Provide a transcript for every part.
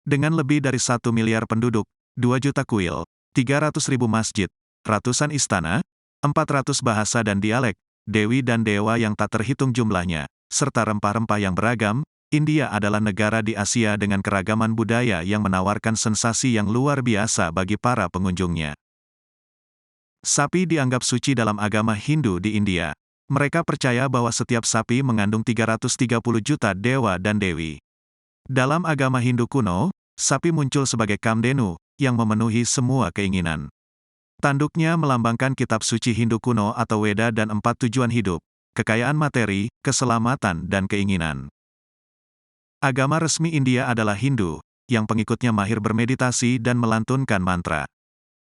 Dengan lebih dari 1 miliar penduduk, 2 juta kuil, 300.000 masjid, ratusan istana, 400 bahasa dan dialek, dewi dan dewa yang tak terhitung jumlahnya, serta rempah-rempah yang beragam, India adalah negara di Asia dengan keragaman budaya yang menawarkan sensasi yang luar biasa bagi para pengunjungnya. Sapi dianggap suci dalam agama Hindu di India. Mereka percaya bahwa setiap sapi mengandung 330 juta dewa dan dewi. Dalam agama Hindu kuno, sapi muncul sebagai Kamdenu, yang memenuhi semua keinginan. Tanduknya melambangkan kitab suci Hindu kuno atau Weda dan 4 tujuan hidup, kekayaan materi, keselamatan dan keinginan. Agama resmi India adalah Hindu, yang pengikutnya mahir bermeditasi dan melantunkan mantra.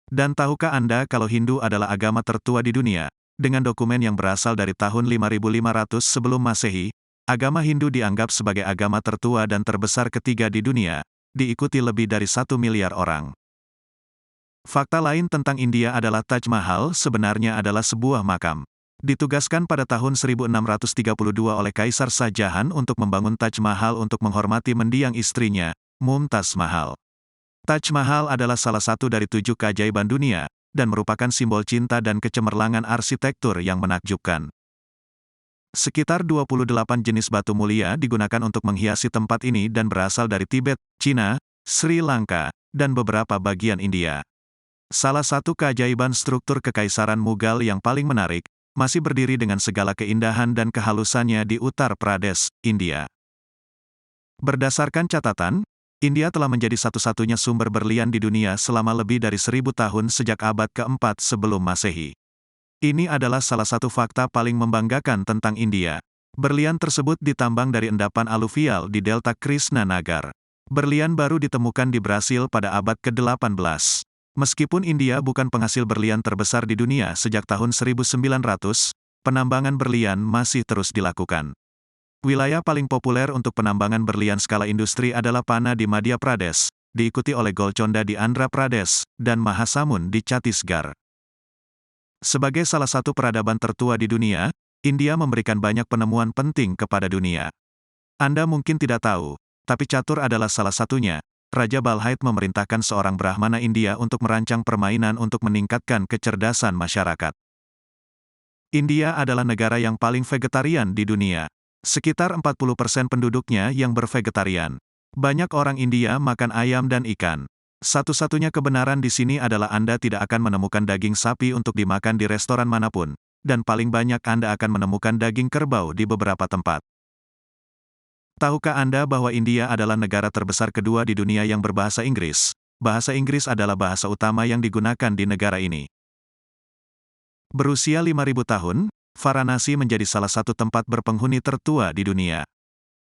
Dan tahukah Anda kalau Hindu adalah agama tertua di dunia? Dengan dokumen yang berasal dari tahun 5500 sebelum Masehi, agama Hindu dianggap sebagai agama tertua dan terbesar ketiga di dunia, diikuti lebih dari 1 miliar orang. Fakta lain tentang India adalah Taj Mahal sebenarnya adalah sebuah makam. Ditugaskan pada tahun 1632 oleh Kaisar Shah Jahan untuk membangun Taj Mahal untuk menghormati mendiang istrinya, Mumtaz Mahal. Taj Mahal adalah salah satu dari 7 keajaiban dunia, dan merupakan simbol cinta dan kecemerlangan arsitektur yang menakjubkan. Sekitar 28 jenis batu mulia digunakan untuk menghiasi tempat ini dan berasal dari Tibet, Cina, Sri Lanka, dan beberapa bagian India. Salah satu keajaiban struktur Kekaisaran Mughal yang paling menarik, masih berdiri dengan segala keindahan dan kehalusannya di Uttar Pradesh, India. Berdasarkan catatan, India telah menjadi satu-satunya sumber berlian di dunia selama lebih dari 1000 tahun sejak abad ke-4 sebelum Masehi. Ini adalah salah satu fakta paling membanggakan tentang India. Berlian tersebut ditambang dari endapan aluvial di delta Krishna Nagar. Berlian baru ditemukan di Brasil pada abad ke-18. Meskipun India bukan penghasil berlian terbesar di dunia sejak tahun 1900, penambangan berlian masih terus dilakukan. Wilayah paling populer untuk penambangan berlian skala industri adalah Panna di Madhya Pradesh, diikuti oleh Golconda di Andhra Pradesh, dan Mahasamun di Chhattisgarh. Sebagai salah satu peradaban tertua di dunia, India memberikan banyak penemuan penting kepada dunia. Anda mungkin tidak tahu, tapi catur adalah salah satunya. Raja Balhaid memerintahkan seorang Brahmana India untuk merancang permainan untuk meningkatkan kecerdasan masyarakat. India adalah negara yang paling vegetarian di dunia. Sekitar 40% penduduknya yang bervegetarian. Banyak orang India makan ayam dan ikan. Satu-satunya kebenaran di sini adalah Anda tidak akan menemukan daging sapi untuk dimakan di restoran manapun, dan paling banyak Anda akan menemukan daging kerbau di beberapa tempat. Tahukah Anda bahwa India adalah negara terbesar kedua di dunia yang berbahasa Inggris? Bahasa Inggris adalah bahasa utama yang digunakan di negara ini. Berusia 5.000 tahun, Varanasi menjadi salah satu tempat berpenghuni tertua di dunia.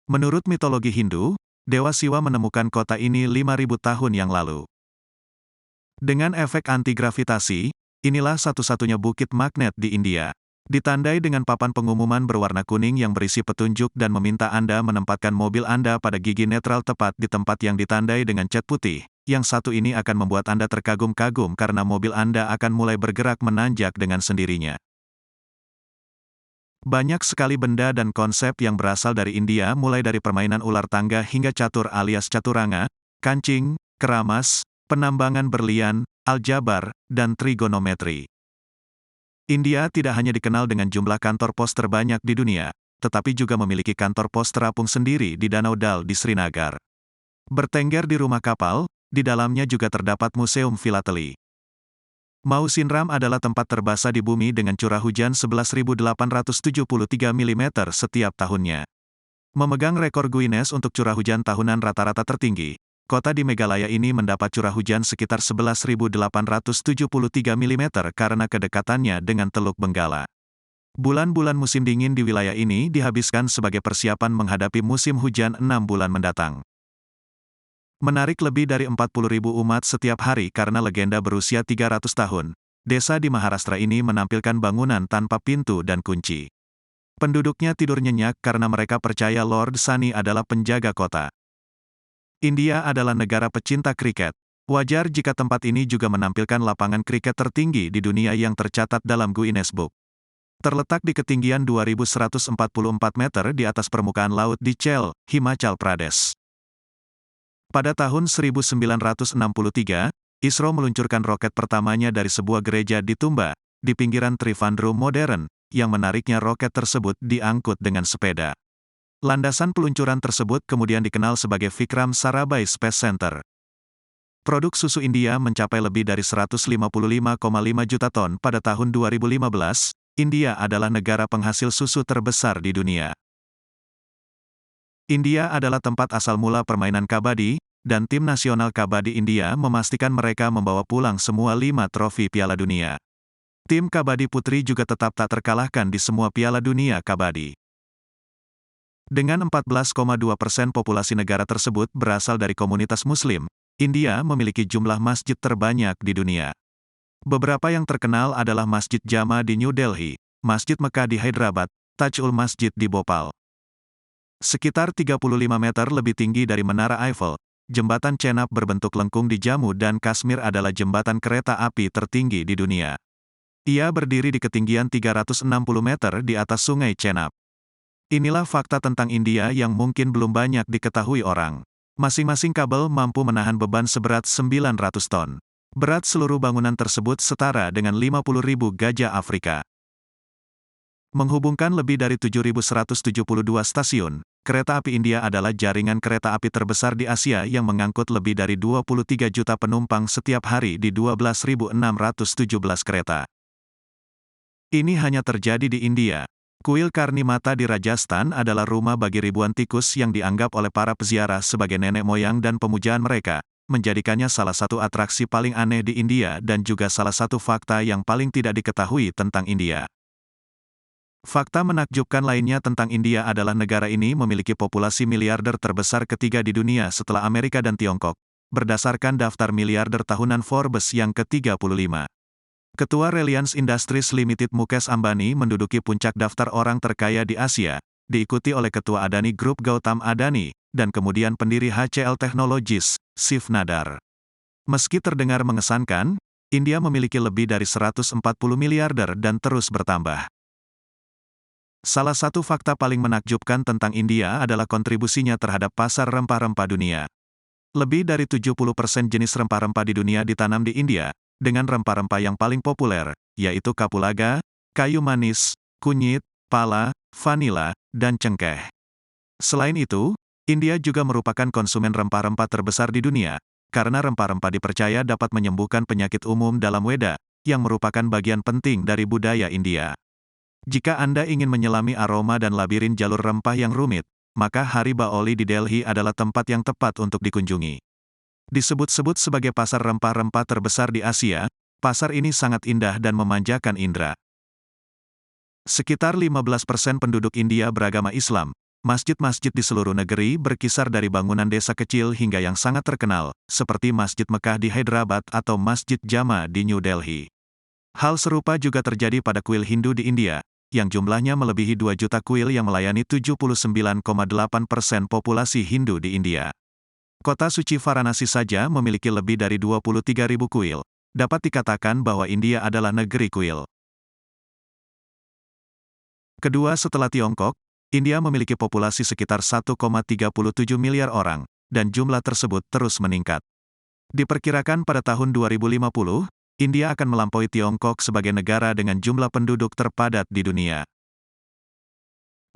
Menurut mitologi Hindu, Dewa Siwa menemukan kota ini 5.000 tahun yang lalu. Dengan efek anti-gravitasi, inilah satu-satunya bukit magnet di India. Ditandai dengan papan pengumuman berwarna kuning yang berisi petunjuk dan meminta Anda menempatkan mobil Anda pada gigi netral tepat di tempat yang ditandai dengan cat putih. Yang satu ini akan membuat Anda terkagum-kagum karena mobil Anda akan mulai bergerak menanjak dengan sendirinya. Banyak sekali benda dan konsep yang berasal dari India mulai dari permainan ular tangga hingga catur alias caturanga, kancing, keramas, penambangan berlian, aljabar, dan trigonometri. India tidak hanya dikenal dengan jumlah kantor pos terbanyak di dunia, tetapi juga memiliki kantor pos terapung sendiri di Danau Dal di Srinagar. Bertengger di rumah kapal, di dalamnya juga terdapat museum filateli. Mausinram adalah tempat terbasah di bumi dengan curah hujan 11.873 mm setiap tahunnya. Memegang rekor Guinness untuk curah hujan tahunan rata-rata tertinggi, kota di Meghalaya ini mendapat curah hujan sekitar 11.873 mm karena kedekatannya dengan Teluk Benggala. Bulan-bulan musim dingin di wilayah ini dihabiskan sebagai persiapan menghadapi musim hujan 6 bulan mendatang. Menarik lebih dari 40.000 umat setiap hari karena legenda berusia 300 tahun. Desa di Maharashtra ini menampilkan bangunan tanpa pintu dan kunci. Penduduknya tidur nyenyak karena mereka percaya Lord Sunny adalah penjaga kota. India adalah negara pecinta kriket. Wajar jika tempat ini juga menampilkan lapangan kriket tertinggi di dunia yang tercatat dalam Guinness Book. Terletak di ketinggian 2.144 meter di atas permukaan laut di Chel, Himachal Pradesh. Pada tahun 1963, ISRO meluncurkan roket pertamanya dari sebuah gereja di Tumba, di pinggiran Trivandrum modern, yang menariknya roket tersebut diangkut dengan sepeda. Landasan peluncuran tersebut kemudian dikenal sebagai Vikram Sarabhai Space Center. Produk susu India mencapai lebih dari 155,5 juta ton pada tahun 2015. India adalah negara penghasil susu terbesar di dunia. India adalah tempat asal mula permainan kabadi, dan tim nasional kabadi India memastikan mereka membawa pulang semua 5 trofi Piala Dunia. Tim kabadi putri juga tetap tak terkalahkan di semua Piala Dunia kabadi. Dengan 14,2% populasi negara tersebut berasal dari komunitas Muslim, India memiliki jumlah masjid terbanyak di dunia. Beberapa yang terkenal adalah Masjid Jama di New Delhi, Masjid Mekah di Hyderabad, Taj-ul Masjid di Bhopal. Sekitar 35 meter lebih tinggi dari Menara Eiffel, Jembatan Chenab berbentuk lengkung di Jammu dan Kashmir adalah jembatan kereta api tertinggi di dunia. Ia berdiri di ketinggian 360 meter di atas Sungai Chenab. Inilah fakta tentang India yang mungkin belum banyak diketahui orang. Masing-masing kabel mampu menahan beban seberat 900 ton. Berat seluruh bangunan tersebut setara dengan 50.000 gajah Afrika. Menghubungkan lebih dari 7.172 stasiun, kereta api India adalah jaringan kereta api terbesar di Asia yang mengangkut lebih dari 23 juta penumpang setiap hari di 12.617 kereta. Ini hanya terjadi di India. Kuil Karni Mata di Rajasthan adalah rumah bagi ribuan tikus yang dianggap oleh para peziarah sebagai nenek moyang dan pemujaan mereka, menjadikannya salah satu atraksi paling aneh di India dan juga salah satu fakta yang paling tidak diketahui tentang India. Fakta menakjubkan lainnya tentang India adalah negara ini memiliki populasi miliarder terbesar ketiga di dunia setelah Amerika dan Tiongkok, berdasarkan daftar miliarder tahunan Forbes yang ke-35. Ketua Reliance Industries Limited Mukesh Ambani menduduki puncak daftar orang terkaya di Asia, diikuti oleh Ketua Adani Group Gautam Adani, dan kemudian pendiri HCL Technologies, Shiv Nadar. Meski terdengar mengesankan, India memiliki lebih dari 140 miliarder dan terus bertambah. Salah satu fakta paling menakjubkan tentang India adalah kontribusinya terhadap pasar rempah-rempah dunia. Lebih dari 70% jenis rempah-rempah di dunia ditanam di India, dengan rempah-rempah yang paling populer, yaitu kapulaga, kayu manis, kunyit, pala, vanila, dan cengkeh. Selain itu, India juga merupakan konsumen rempah-rempah terbesar di dunia, karena rempah-rempah dipercaya dapat menyembuhkan penyakit umum dalam Weda, yang merupakan bagian penting dari budaya India. Jika Anda ingin menyelami aroma dan labirin jalur rempah yang rumit, maka Hari Baoli di Delhi adalah tempat yang tepat untuk dikunjungi. Disebut-sebut sebagai pasar rempah-rempah terbesar di Asia, pasar ini sangat indah dan memanjakan indera. Sekitar 15% penduduk India beragama Islam. Masjid-masjid di seluruh negeri berkisar dari bangunan desa kecil hingga yang sangat terkenal, seperti Masjid Mekah di Hyderabad atau Masjid Jama di New Delhi. Hal serupa juga terjadi pada kuil Hindu di India, yang jumlahnya melebihi 2 juta kuil yang melayani 79,8% populasi Hindu di India. Kota suci Varanasi saja memiliki lebih dari 23.000 kuil. Dapat dikatakan bahwa India adalah negeri kuil. Kedua setelah Tiongkok, India memiliki populasi sekitar 1,37 miliar orang, dan jumlah tersebut terus meningkat. Diperkirakan pada tahun 2050, India akan melampaui Tiongkok sebagai negara dengan jumlah penduduk terpadat di dunia.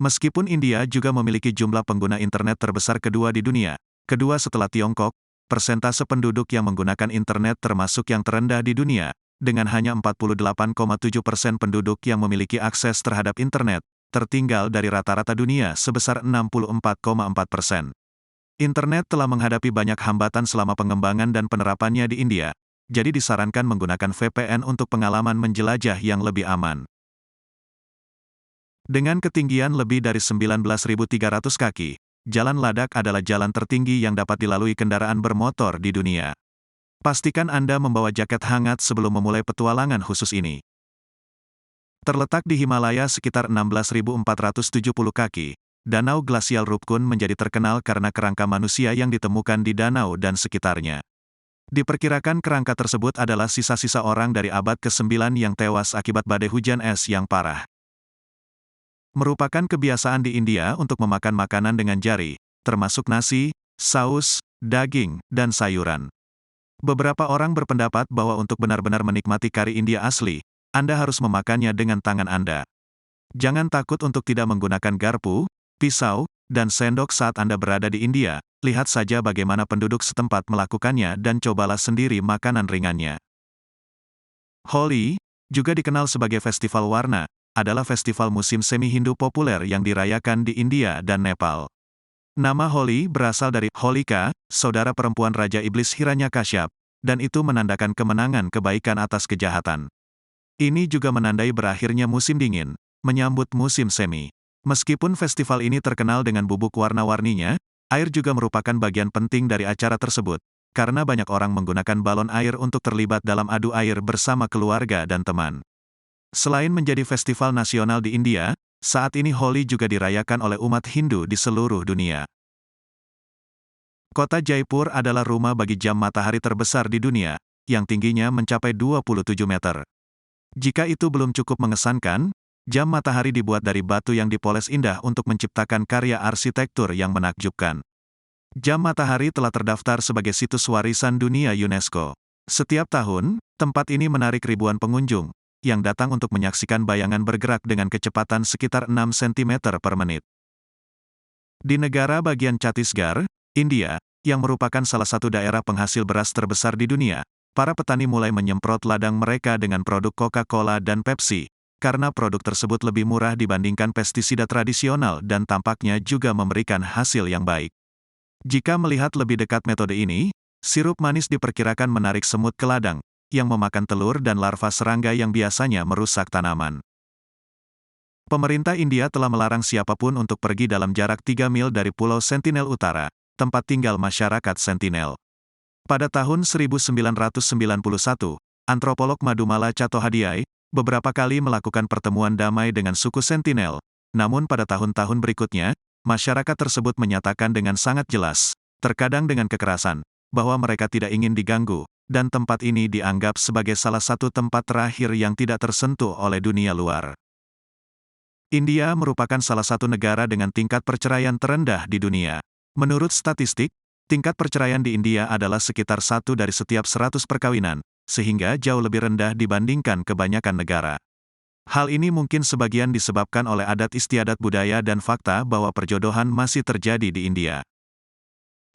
Meskipun India juga memiliki jumlah pengguna internet terbesar kedua di dunia, kedua setelah Tiongkok, persentase penduduk yang menggunakan internet termasuk yang terendah di dunia, dengan hanya 48,7% penduduk yang memiliki akses terhadap internet, tertinggal dari rata-rata dunia sebesar 64,4%. Internet telah menghadapi banyak hambatan selama pengembangan dan penerapannya di India, jadi disarankan menggunakan VPN untuk pengalaman menjelajah yang lebih aman. Dengan ketinggian lebih dari 19.300 kaki, Jalan Ladakh adalah jalan tertinggi yang dapat dilalui kendaraan bermotor di dunia. Pastikan Anda membawa jaket hangat sebelum memulai petualangan khusus ini. Terletak di Himalaya sekitar 16.470 kaki, Danau Glasial Rupkun menjadi terkenal karena kerangka manusia yang ditemukan di danau dan sekitarnya. Diperkirakan kerangka tersebut adalah sisa-sisa orang dari abad ke-9 yang tewas akibat badai hujan es yang parah. Merupakan kebiasaan di India untuk memakan makanan dengan jari, termasuk nasi, saus, daging, dan sayuran. Beberapa orang berpendapat bahwa untuk benar-benar menikmati kari India asli, Anda harus memakannya dengan tangan Anda. Jangan takut untuk tidak menggunakan garpu, pisau, dan sendok saat Anda berada di India. Lihat saja bagaimana penduduk setempat melakukannya dan cobalah sendiri makanan ringannya. Holi, juga dikenal sebagai Festival Warna, adalah festival musim semi Hindu populer yang dirayakan di India dan Nepal. Nama Holi berasal dari Holika, saudara perempuan Raja Iblis Hiranyakashyap, dan itu menandakan kemenangan kebaikan atas kejahatan. Ini juga menandai berakhirnya musim dingin, menyambut musim semi. Meskipun festival ini terkenal dengan bubuk warna-warninya, air juga merupakan bagian penting dari acara tersebut, karena banyak orang menggunakan balon air untuk terlibat dalam adu air bersama keluarga dan teman. Selain menjadi festival nasional di India, saat ini Holi juga dirayakan oleh umat Hindu di seluruh dunia. Kota Jaipur adalah rumah bagi jam matahari terbesar di dunia, yang tingginya mencapai 27 meter. Jika itu belum cukup mengesankan, jam matahari dibuat dari batu yang dipoles indah untuk menciptakan karya arsitektur yang menakjubkan. Jam matahari telah terdaftar sebagai situs warisan dunia UNESCO. Setiap tahun, tempat ini menarik ribuan pengunjung, yang datang untuk menyaksikan bayangan bergerak dengan kecepatan sekitar 6 cm per menit. Di negara bagian Chhattisgarh, India, yang merupakan salah satu daerah penghasil beras terbesar di dunia, para petani mulai menyemprot ladang mereka dengan produk Coca-Cola dan Pepsi, karena produk tersebut lebih murah dibandingkan pestisida tradisional dan tampaknya juga memberikan hasil yang baik. Jika melihat lebih dekat metode ini, sirup manis diperkirakan menarik semut ke ladang, yang memakan telur dan larva serangga yang biasanya merusak tanaman. Pemerintah India telah melarang siapapun untuk pergi dalam jarak 3 mil dari Pulau Sentinel Utara, tempat tinggal masyarakat Sentinel. Pada tahun 1991, antropolog Madhumala Chattopadhyay beberapa kali melakukan pertemuan damai dengan suku Sentinel, namun pada tahun-tahun berikutnya, masyarakat tersebut menyatakan dengan sangat jelas, terkadang dengan kekerasan, bahwa mereka tidak ingin diganggu, dan tempat ini dianggap sebagai salah satu tempat terakhir yang tidak tersentuh oleh dunia luar. India merupakan salah satu negara dengan tingkat perceraian terendah di dunia. Menurut statistik, tingkat perceraian di India adalah sekitar 1 dari setiap 100 perkawinan, sehingga jauh lebih rendah dibandingkan kebanyakan negara. Hal ini mungkin sebagian disebabkan oleh adat istiadat budaya dan fakta bahwa perjodohan masih terjadi di India.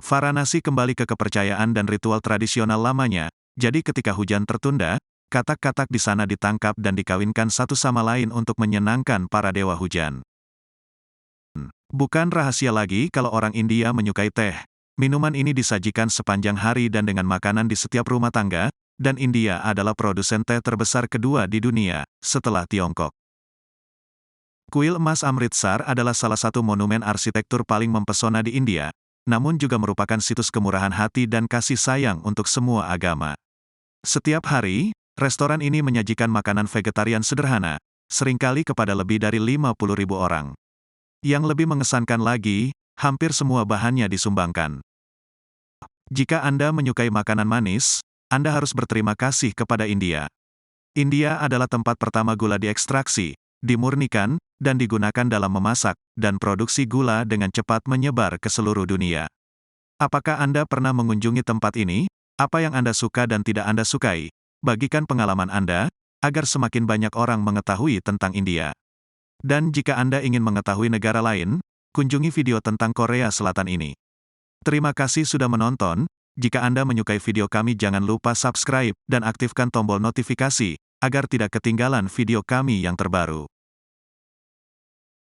Varanasi kembali ke kepercayaan dan ritual tradisional lamanya, jadi ketika hujan tertunda, katak-katak di sana ditangkap dan dikawinkan satu sama lain untuk menyenangkan para dewa hujan. Bukan rahasia lagi kalau orang India menyukai teh. Minuman ini disajikan sepanjang hari dan dengan makanan di setiap rumah tangga, dan India adalah produsen teh terbesar kedua di dunia, setelah Tiongkok. Kuil Emas Amritsar adalah salah satu monumen arsitektur paling mempesona di India, namun juga merupakan situs kemurahan hati dan kasih sayang untuk semua agama. Setiap hari, restoran ini menyajikan makanan vegetarian sederhana, seringkali kepada lebih dari 50.000 orang. Yang lebih mengesankan lagi, hampir semua bahannya disumbangkan. Jika Anda menyukai makanan manis, Anda harus berterima kasih kepada India. India adalah tempat pertama gula diekstraksi, dimurnikan, dan digunakan dalam memasak, dan produksi gula dengan cepat menyebar ke seluruh dunia. Apakah Anda pernah mengunjungi tempat ini? Apa yang Anda suka dan tidak Anda sukai? Bagikan pengalaman Anda, agar semakin banyak orang mengetahui tentang India. Dan jika Anda ingin mengetahui negara lain, kunjungi video tentang Korea Selatan ini. Terima kasih sudah menonton. Jika Anda menyukai video kami jangan lupa subscribe dan aktifkan tombol notifikasi, agar tidak ketinggalan video kami yang terbaru.